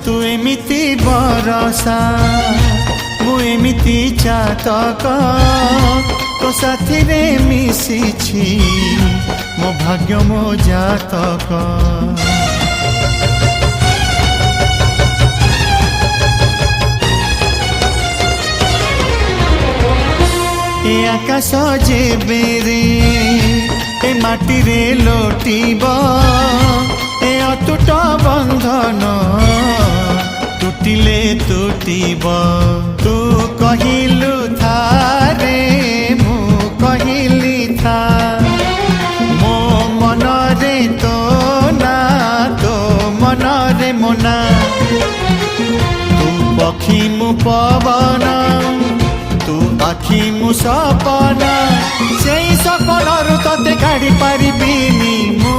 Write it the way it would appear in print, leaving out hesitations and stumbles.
तू एमिति बरसा मु एमिति चातक तो साथी रे मिशिछि मो भाग्य मो जातक। ए आकाश जेबे रे ए माटी रे लोटिब ए अटूट बंधन टूटिले टूटिब। तू कहिलु थारे मु कहिली था मो मन रे तो ना तो मन रे मोना। तू पक्षी मु पवन तू आखि मु सपना से सपन तते काढ़ी पारिबिनी मु।